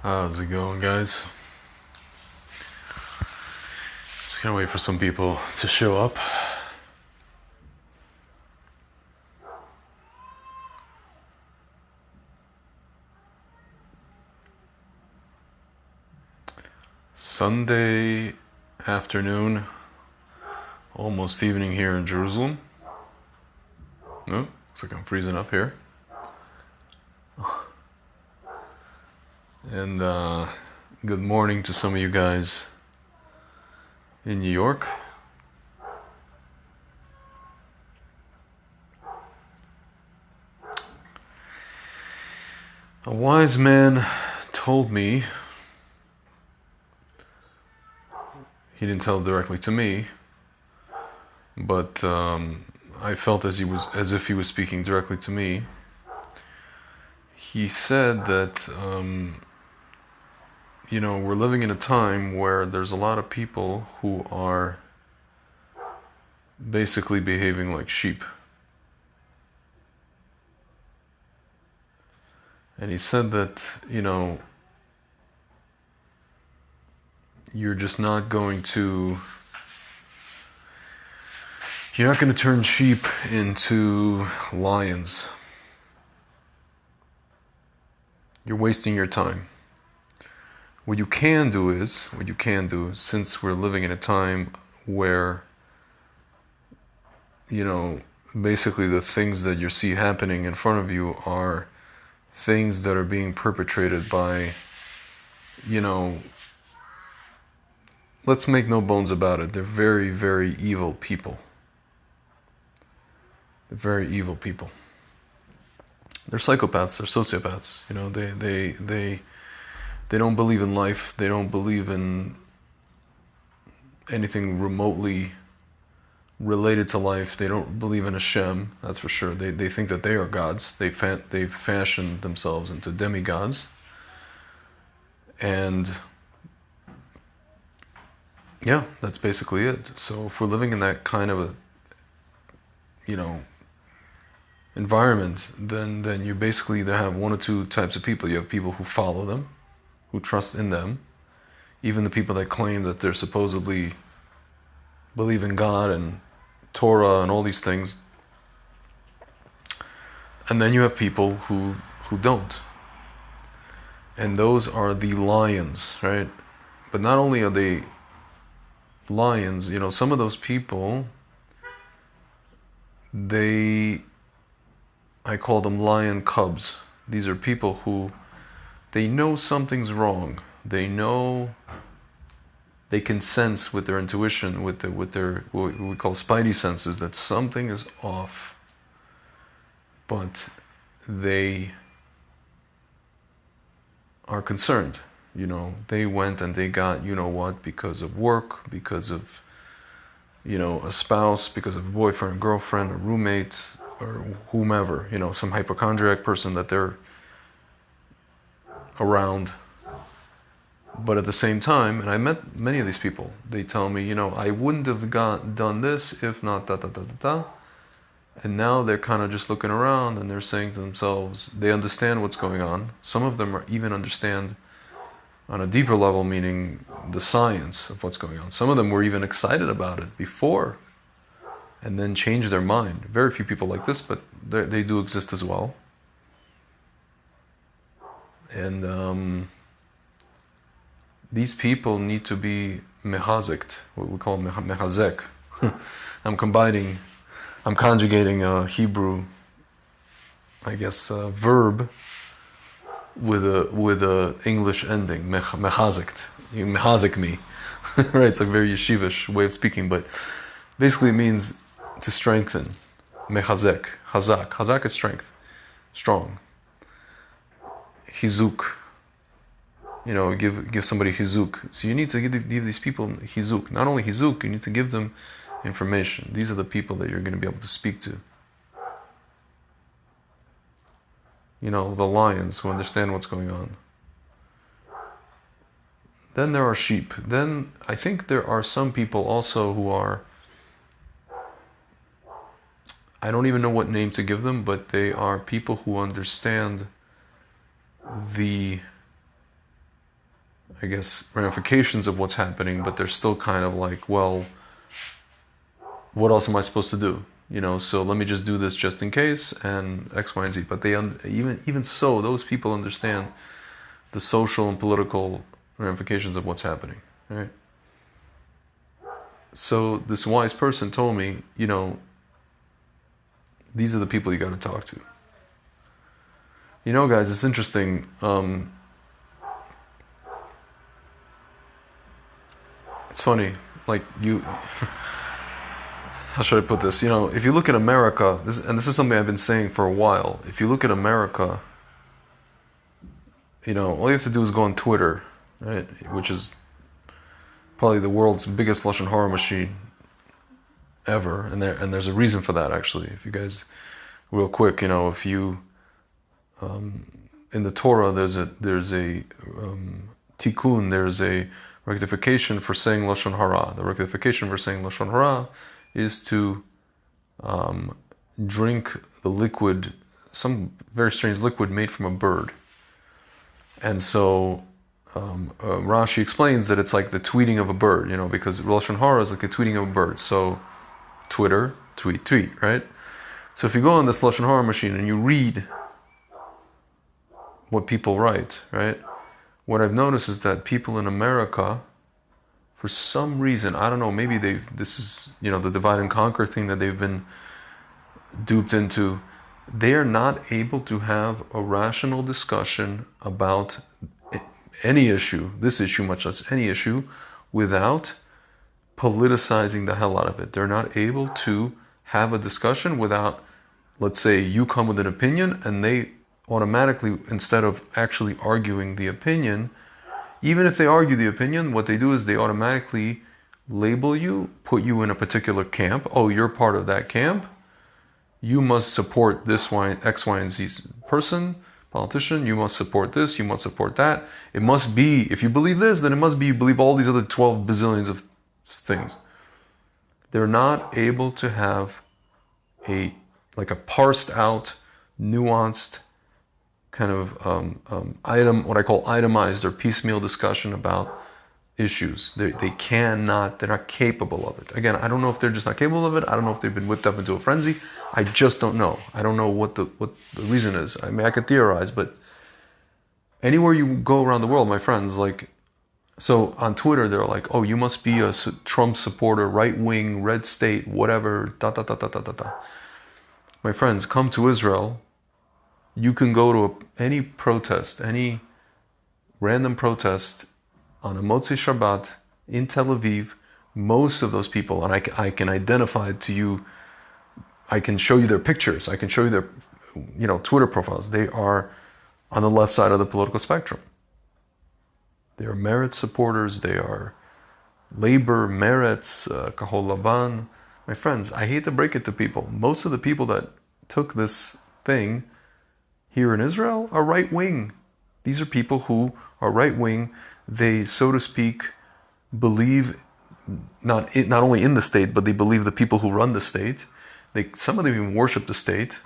How's it going, guys? Just gonna wait for some people to show up. Sunday afternoon, almost evening here in Jerusalem. No, looks like I'm freezing up here. And good morning to some of you guys in New York. A wise man told me, he didn't tell it directly to me, but I felt as if he was speaking directly to me. He said that we're living in a time where there's a lot of people who are basically behaving like sheep. And he said that, you're not going to turn sheep into lions. You're wasting your time. What you can do, since we're living in a time where, basically the things that you see happening in front of you are things that are being perpetrated by, let's make no bones about it, they're very, very evil people. They're very evil people. They're psychopaths, they're sociopaths, they don't believe in life, they don't believe in anything remotely related to life, they don't believe in Hashem, that's for sure. They think that they are gods, they've fashioned themselves into demigods, and yeah, that's basically it. So if we're living in that kind of a, environment, then you basically either have one or two types of people. You have people who follow them, who trust in them, even the people that claim that they're supposedly believe in God and Torah and all these things. And then you have people who don't. And those are the lions, right? But not only are they lions, some of those people, I call them lion cubs. These are people who, they know something's wrong. They can sense with their intuition, with their what we call spidey senses, that something is off. But they are concerned. They went and they got what, because of work, because of a spouse, because of a boyfriend, girlfriend, a roommate, or whomever, some hypochondriac person that they're around. But at the same time, and I met many of these people, they tell me, I wouldn't have done this if not da da da da da. And now they're kind of just looking around and they're saying to themselves, they understand what's going on. Some of them even understand on a deeper level, meaning the science of what's going on. Some of them were even excited about it before and then changed their mind. Very few people like this, but they do exist as well. And these people need to be mehazekt, what we call mehazek. I'm conjugating a Hebrew, verb with a English ending, mehazekt. You mehazek me. Right, it's a very yeshivish way of speaking, but basically it means to strengthen. Mehazek, hazak. Hazak is strength, strong. Hizuk. Give somebody hizuk. So you need to give these people hizuk. Not only hizuk, you need to give them information. These are the people that you're going to be able to speak to. The lions who understand what's going on. Then there are sheep. Then I think there are some people also who are, I don't even know what name to give them, but they are people who understand the I guess, ramifications of what's happening, but they're still kind of like, well, what else am I supposed to do? So let me just do this just in case, and X, Y, and Z. But they even so, those people understand the social and political ramifications of what's happening, right? So this wise person told me, these are the people you got to talk to. Guys, it's interesting. It's funny, like how should I put this? If you look at America, this is something I've been saying for a while. If you look at America, all you have to do is go on Twitter, right? Which is probably the world's biggest Lashon Hara machine ever, and there's a reason for that, actually. If you guys, real quick, if you in the Torah, there's a tikkun, there's a rectification for saying Lashon Hara. The rectification for saying Lashon Hara is to drink the liquid, some very strange liquid made from a bird. And so Rashi explains that it's like the tweeting of a bird, because Lashon Hara is like the tweeting of a bird. So Twitter, tweet, right? So if you go on this Lashon Hara machine and you read what people write, right? What I've noticed is that people in America, for some reason, I don't know, maybe this is, the divide and conquer thing that they've been duped into. They are not able to have a rational discussion about any issue, this issue, much less any issue, without politicizing the hell out of it. They're not able to have a discussion without, let's say, you come with an opinion and they automatically, instead of actually arguing the opinion, even if they argue the opinion, what they do is they automatically label you, put you in a particular camp. Oh, you're part of that camp. You must support this X, Y, and Z person, politician. You must support this. You must support that. It must be, if you believe this, then it must be you believe all these other 12 bazillions of things. They're not able to have a parsed out, nuanced kind of what I call itemized or piecemeal discussion about issues. They cannot, they're not capable of it. Again, I don't know if they're just not capable of it. I don't know if they've been whipped up into a frenzy. I just don't know. I don't know what the reason is. I mean, I could theorize, but anywhere you go around the world, my friends, so on Twitter, they're like, oh, you must be a Trump supporter, right wing, red state, whatever, My friends, come to Israel. You can go to any protest, any random protest on a Motzei Shabbat in Tel Aviv. Most of those people, and I can identify to you, I can show you their pictures, I can show you their Twitter profiles. They are on the left side of the political spectrum. They are Meretz supporters, they are Labor, Meretz, Kahol Lavan. My friends, I hate to break it to people. Most of the people that took this thing here in Israel are right-wing. These are people who are right-wing. They, so to speak, believe not only in the state, but they believe the people who run the state. Some of them even worship the state.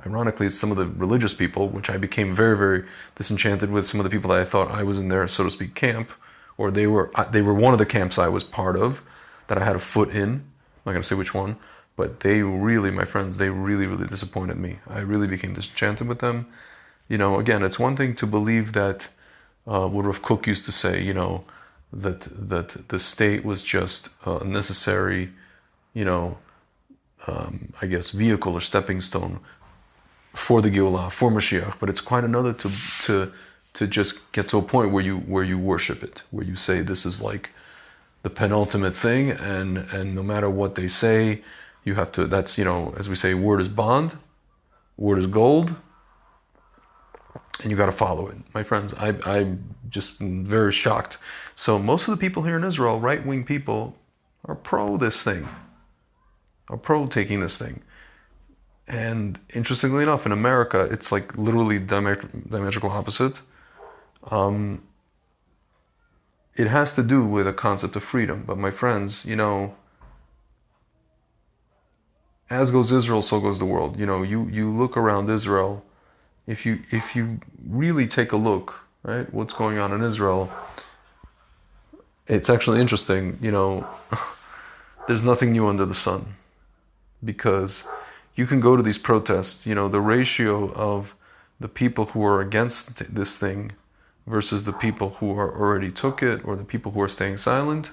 Ironically, it's some of the religious people, which I became very, very disenchanted with. Some of the people that I thought I was in their, so to speak, camp, or they were one of the camps I was part of, that I had a foot in. I'm not going to say which one. But they really, my friends, they really, really disappointed me. I really became disenchanted with them. Again, it's one thing to believe that what Rav Kook used to say, that the state was just a necessary, I guess, vehicle or stepping stone for the Geulah, for Mashiach. But it's quite another to just get to a point where you worship it, where you say this is like the penultimate thing, and no matter what they say, you have to, that's, as we say, word is bond, word is gold, and you got to follow it. My friends, I'm just very shocked. So most of the people here in Israel, right-wing people, are pro this thing, are pro taking this thing. And interestingly enough, in America, it's like literally diametrical opposite. It has to do with a concept of freedom. But my friends, as goes Israel, so goes the world. You look around Israel. If you really take a look, right, what's going on in Israel, it's actually interesting, there's nothing new under the sun, because you can go to these protests, the ratio of the people who are against this thing versus the people who are already took it, or the people who are staying silent,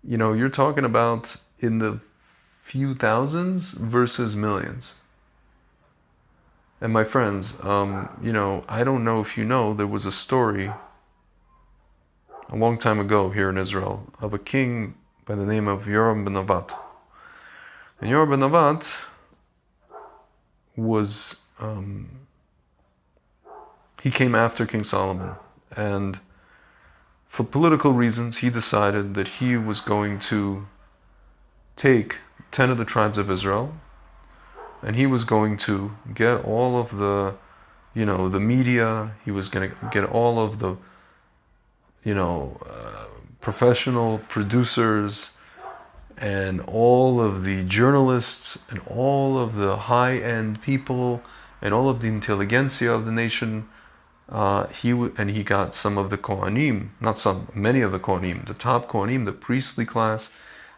you're talking about in the few thousands versus millions. And my friends, I don't know if you know, there was a story a long time ago here in Israel of a king by the name of Yoram ben Navat. And Yoram ben Navat was, he came after King Solomon. And for political reasons, he decided that he was going to take 10 of the tribes of Israel, and he was going to get all of the, the media, he was going to get all of the, professional producers, and all of the journalists, and all of the high-end people, and all of the intelligentsia of the nation. He got some of the Kohanim, many of the Kohanim, the top Kohanim, the priestly class,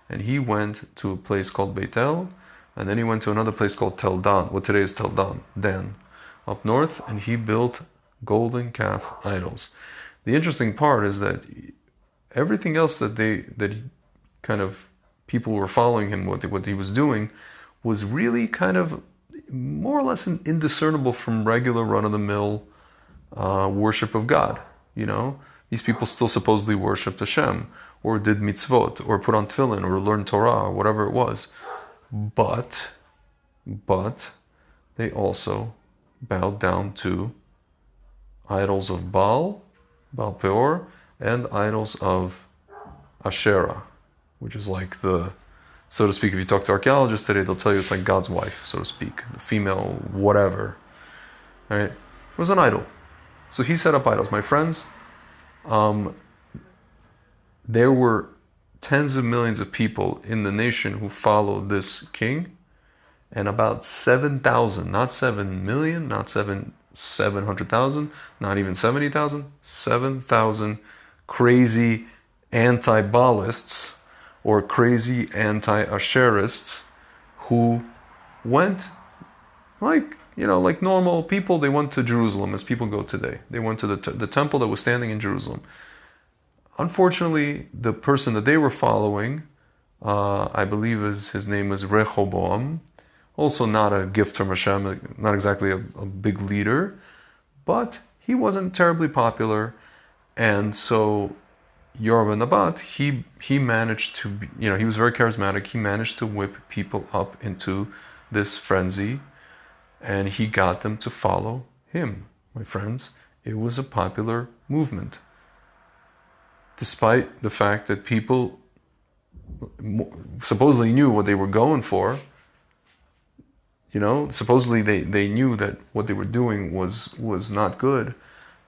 and he went to a place called Beitel, and then he went to another place called Tel Dan, what today is Tel Dan, up north, and he built golden calf idols. The interesting part is that everything else that people were following him, what he was doing, was really kind of more or less indiscernible from regular run-of-the-mill worship of God. These people still supposedly worshipped Hashem, or did mitzvot, or put on tefillin, or learned Torah, or whatever it was. But they also bowed down to idols of Baal Peor, and idols of Asherah, which is like so to speak, if you talk to archaeologists today, they'll tell you it's like God's wife, so to speak, the female whatever. Right? It was an idol. So he set up idols. My friends, there were tens of millions of people in the nation who followed this king, and about 7,000, not 7 million, not 700,000, not even 70,000, 7,000 crazy anti-Baalists or crazy anti-Asherists who went like normal people. They went to Jerusalem as people go today. They went to the temple that was standing in Jerusalem. Unfortunately, the person that they were following, I believe his name is Rehoboam, also not a gift from Hashem, not exactly a big leader, but he wasn't terribly popular, and so Yoram ben Nabat, he managed to, he was very charismatic. He managed to whip people up into this frenzy, and he got them to follow him. My friends, it was a popular movement, despite the fact that people supposedly knew what they were going for. Supposedly they knew that what they were doing was not good.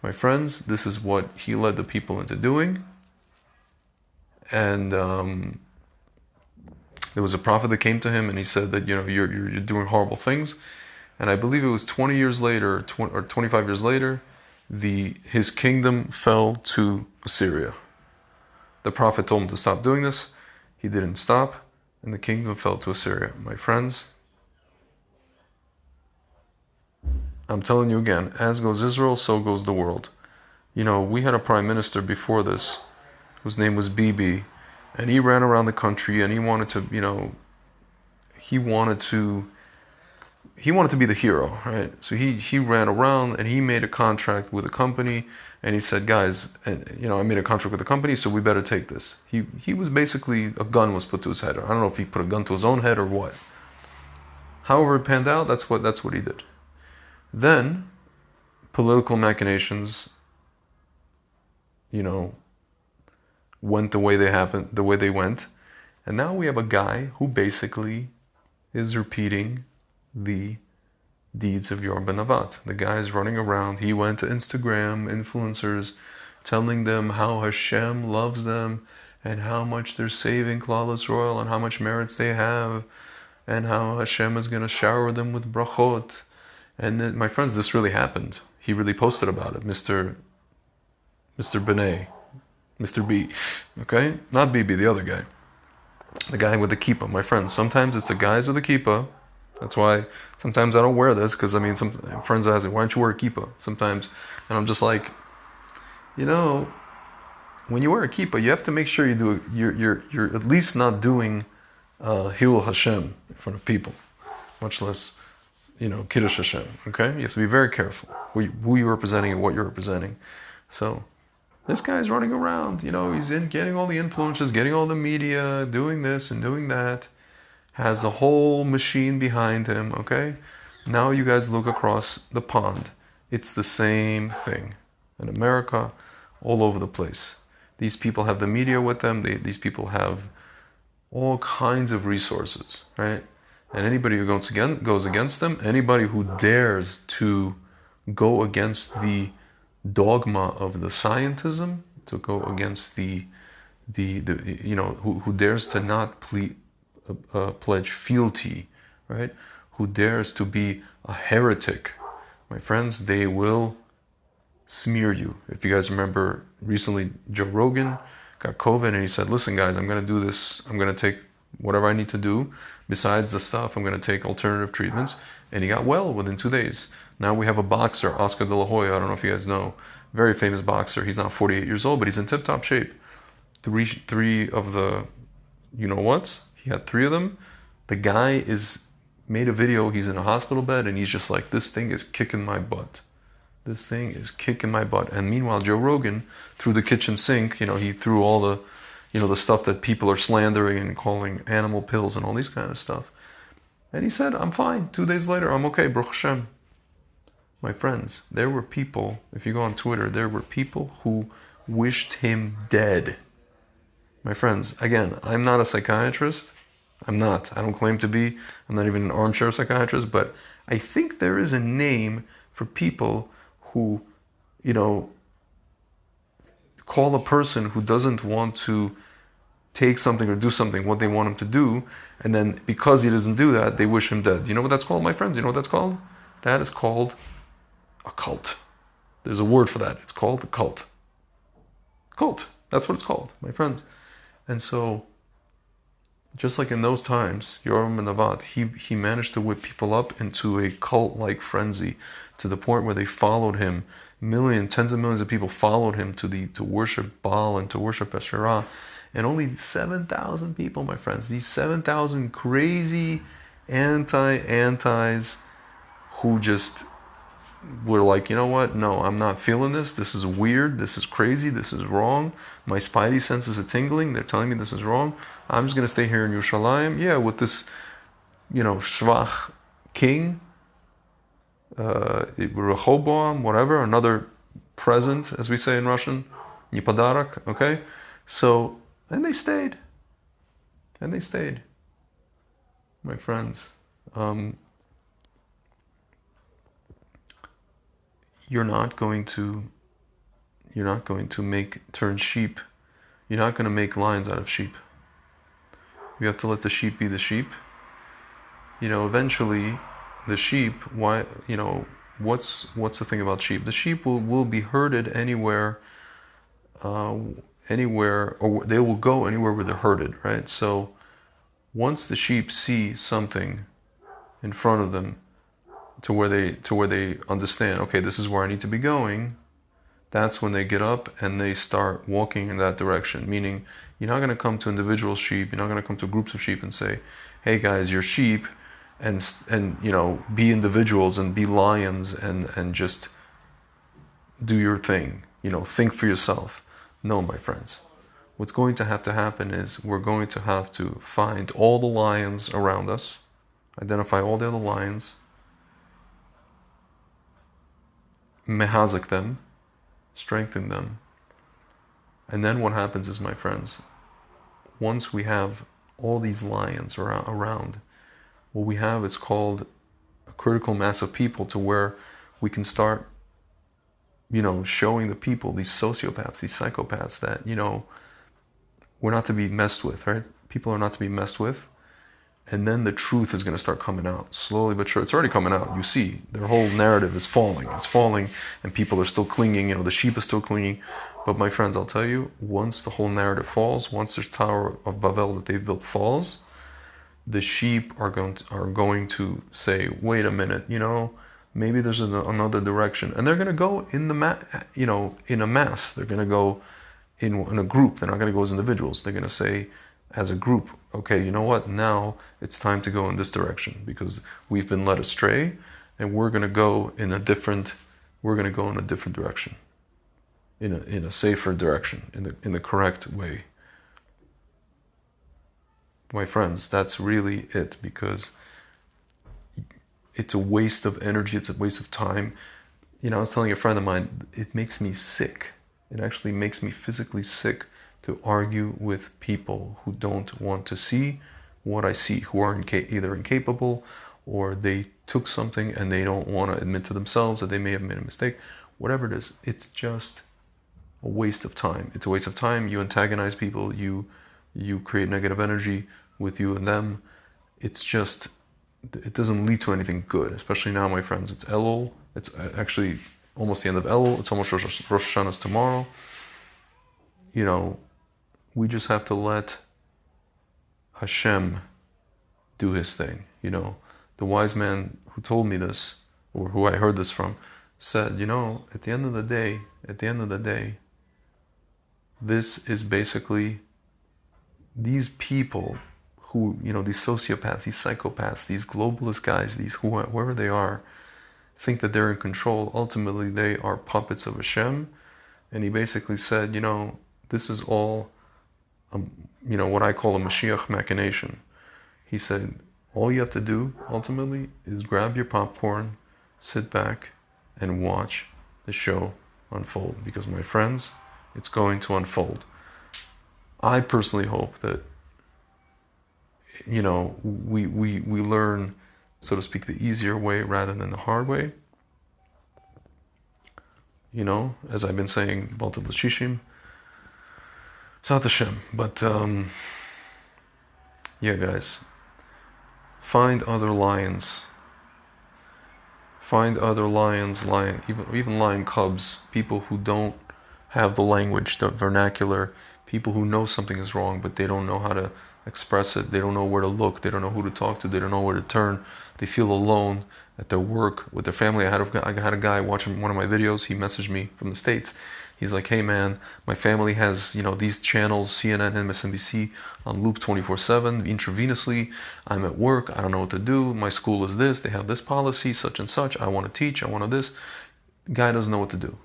My friends, this is what he led the people into doing. And there was a prophet that came to him, and he said that you're doing horrible things. And I believe it was 20 years later, or 25 years later, his kingdom fell to Assyria. The prophet told him to stop doing this. He didn't stop, and the kingdom fell to Assyria. My friends, I'm telling you again, as goes Israel, so goes the world. We had a prime minister before this, whose name was Bibi, and he ran around the country, and he wanted to be the hero, right? So he ran around, and he made a contract with a company, and he said, guys, I made a contract with the company, so we better take this. He was basically, a gun was put to his head. I don't know if he put a gun to his own head or what. However it panned out, that's what he did. Then, political machinations, went the way they went, and now we have a guy who basically is repeating the deeds of Yoram ben Navat. The guy is running around. He went to Instagram influencers, telling them how Hashem loves them, and how much they're saving Klal Yisrael, and how much merits they have, and how Hashem is going to shower them with brachot. And then, my friends, this really happened. He really posted about it, Mr. Benet. Mr. B, okay? Not BB, the other guy. The guy with the kippah, my friends. Sometimes it's the guys with the kippah. That's why sometimes I don't wear this, because I mean, some friends ask me, why don't you wear a kippah? Sometimes, and I'm just like, you know, when you wear a kippah, you have to make sure you do. You're at least not doing Hilul Hashem in front of people, much less, you know, Kiddush Hashem. Okay, you have to be very careful who you're representing and what you're representing. So this guy's running around, you know, he's getting all the influences, getting all the media, doing this and doing that, has a whole machine behind him, okay? Now you guys look across the pond. It's the same thing. In America, all over the place. These people have the media with them, these people have all kinds of resources, right? And anybody who goes against them, anybody who dares to go against the dogma of the scientism, to go against the you know, who dares to not pledge fealty, right? Who dares to be a heretic, my friends, they will smear you. If you guys remember, recently Joe Rogan got COVID and he said, listen guys, I'm going to do this, I'm going to take whatever I need to do besides the stuff, I'm going to take alternative treatments, and he got well within 2 days. Now we have a boxer, Oscar De La Hoya, I don't know if you guys know, very famous boxer. He's now 48 years old, but he's in tip-top shape. Three of the, you know what's? He had 3 of them. The guy made a video, he's in a hospital bed, and he's just like, this thing is kicking my butt. This thing is kicking my butt. And meanwhile, Joe Rogan, through the kitchen sink, you know, he threw all the, you know, the stuff that people are slandering and calling animal pills and all these kind of stuff. And he said, I'm fine. 2 days later, I'm okay, Baruch Hashem. My friends, there were people, if you go on Twitter, there were people who wished him dead. My friends, again, I'm not a psychiatrist. I'm not. I don't claim to be. I'm not even an armchair psychiatrist, but I think there is a name for people who, you know, call a person who doesn't want to take something or do something what they want him to do, and then because he doesn't do that, they wish him dead. You know what that's called, my friends? You know what that's called? That is called a cult. There's a word for that. It's called a cult. Cult. That's what it's called, my friends. And so, just like in those times, Yoram and Navat, he managed to whip people up into a cult-like frenzy to the point where they followed him. Tens of millions of people followed him to worship Baal and to worship Asherah. And only 7,000 people, my friends, these 7,000 crazy antis who just were like, you know what? No, I'm not feeling this. This is weird. This is crazy. This is wrong. My spidey senses are tingling. They're telling me this is wrong. I'm just going to stay here in Yerushalayim. Yeah, with this, you know, Shvach king, Rehoboam, whatever, another present, as we say in Russian, Nipadarak, okay? So, and they stayed. And they stayed. My friends. You're not going to turn sheep. You're not going to make lions out of sheep. You have to let the sheep be the sheep. You know, eventually, the sheep. Why? You know, what's the thing about sheep? The sheep will be herded anywhere, or they will go anywhere where they're herded, right? So, once the sheep see something in front of them, to where they understand, okay, this is where I need to be going, that's when they get up and they start walking in that direction. Meaning, you're not going to come to individual sheep, you're not going to come to groups of sheep and say, hey guys, you're sheep, and you know, be individuals and be lions and just do your thing. You know, think for yourself. No, my friends. What's going to have to happen is we're going to have to find all the lions around us, identify all the other lions, mehazik them, strengthen them. And then what happens is, my friends, once we have all these lions around, what we have is called a critical mass of people, to where we can start, you know, showing the people, these sociopaths, these psychopaths, that, you know, we're not to be messed with, right? People are not to be messed with. And then the truth is going to start coming out slowly but sure. It's already coming out. You see, their whole narrative is falling. It's falling, and people are still clinging. The sheep is still clinging. But my friends, I'll tell you, once the whole narrative falls, once the Tower of Babel that they've built falls, the sheep are going to say, wait a minute, maybe there's another direction, and they're going to go in in a mass. They're going to go in a group. They're not going to go as individuals. They're going to say, as a group, okay, you know what? Now it's time to go in this direction because we've been led astray, and we're going to go in a different direction, in a safer direction, in the correct way. My friends, that's really it, because it's a waste of energy. It's a waste of time. I was telling a friend of mine, it makes me sick. It actually makes me physically sick to argue with people who don't want to see what I see, who are either incapable or they took something and they don't want to admit to themselves that they may have made a mistake. Whatever it is, it's just a waste of time. It's a waste of time. You antagonize people. You create negative energy with you and them. It doesn't lead to anything good, especially now, my friends. It's Elul. It's actually almost the end of Elul. It's almost Rosh Hashanah's tomorrow. We just have to let Hashem do his thing. The wise man who told me this, or who I heard this from, said, at the end of the day, this is basically these people who, these sociopaths, these psychopaths, these globalist guys, these whoever they are, think that they're in control. Ultimately, they are puppets of Hashem. And he basically said, this is all, what I call a Mashiach machination. He said, all you have to do, ultimately, is grab your popcorn, sit back, and watch the show unfold. Because, my friends, it's going to unfold. I personally hope that, we learn, so to speak, the easier way rather than the hard way. As I've been saying, multiple shishim, Sat Hashem. But, yeah, guys, find other lions. Find other even lion cubs, people who don't have the language, the vernacular, people who know something is wrong, but they don't know how to express it. They don't know where to look. They don't know who to talk to. They don't know where to turn. They feel alone at their work, with their family. I had a guy watching one of my videos. He messaged me from the States. He's like, hey man, my family has, these channels, CNN and MSNBC, on loop 24/7, intravenously. I'm at work. I don't know what to do. My school is this. They have this policy, such and such. I want to teach. I want to this. Guy doesn't know what to do.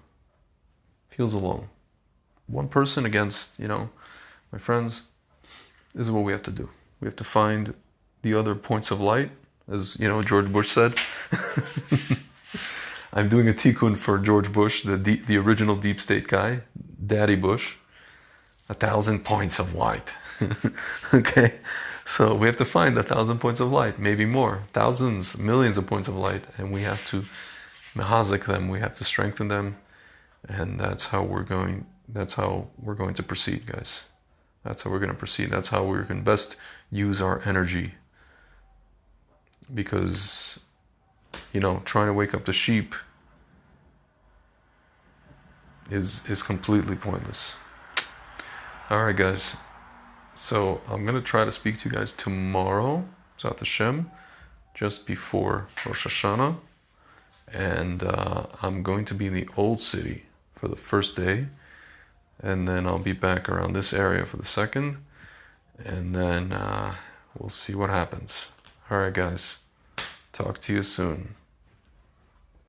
Feels alone. One person against, my friends, this is what we have to do. We have to find the other points of light, as, George Bush said. I'm doing a tikkun for George Bush, the original deep state guy, Daddy Bush. 1,000 points of light. Okay? So we have to find 1,000 points of light, maybe more, thousands, millions of points of light, and we have to mehazik them, we have to strengthen them, and that's how we're going to proceed, guys. That's how we're going to proceed. That's how we can best use our energy. Because, trying to wake up the sheep is completely pointless. Alright, guys. So I'm going to try to speak to you guys tomorrow, Zat Hashem, just before Rosh Hashanah. And I'm going to be in the Old City for the first day. And then I'll be back around this area for the second. And then we'll see what happens. Alright, guys. Talk to you soon.